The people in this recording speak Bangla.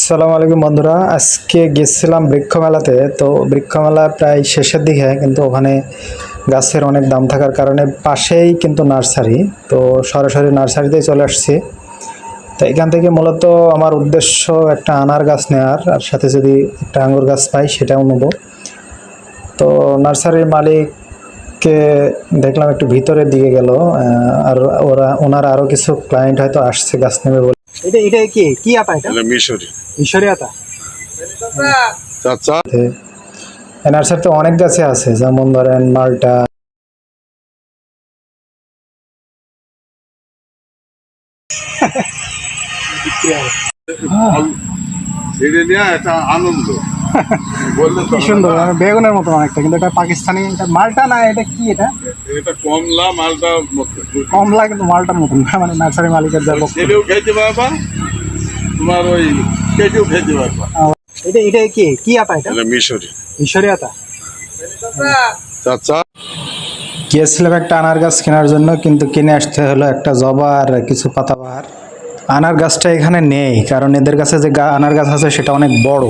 আসসালামু আলাইকুম বন্ধুরা, আজকে গেছিলাম বৃক্ষ মেলাতে। তো বৃক্ষ মেলা প্রায় শেষের দিকে, কিন্তু ওখানে গাছের অনেক দাম থাকার কারণে পাশেই কিন্তু নার্সারি। তো সরাসরি নার্সারিতেই চলে আসছি। তো এখান থেকে মূলত আমার উদ্দেশ্য একটা আনার গাছ নেওয়ার, আর সাথে যদি একটা আঙ্গুর গাছ পাই সেটাও নেব। তো নার্সারির মালিককে দেখলাম একটু ভিতরের দিকে গেল, আর ওনারা আরও কিছু ক্লায়েন্ট হয়তো আসছে গাছ নেবে বলে। এটা এটা কি কি আতা? এটা মিশরি মিশরি আতা। চাচা নার্সারিতে অনেক গাছে আছে, যেমন ধরেন মালটা। ছেড়ে নেওয়া একটা আনন্দ বললে কি সুন্দর, বেগুনের মতো অনেকটা, কিন্তু এটা পাকিস্তানি। এটা মালটা না, এটা কি? এটা এটা কমলা মালটা মতো কমলা, কিন্তু মালটার মতন না, মানে নার্সারি মালিকের যা বক্তব্য। ছেলেও খেতে পারবা, তোমার ওই কেটেও খেতে পারবা। এটা এটা কি কি আতা? এটা এটা মিশরি মিশরি আতা। চাচা গিয়েছিলাম একটা আনার গাছ কেনার জন্য, কিন্তু কিনে আসতে হলো একটা জবা আর কিছু পাতাবাহার। আনার গাছটা এখানে নেই, কারণ এদের কাছে যে আনার গাছ আছে সেটা অনেক বড়।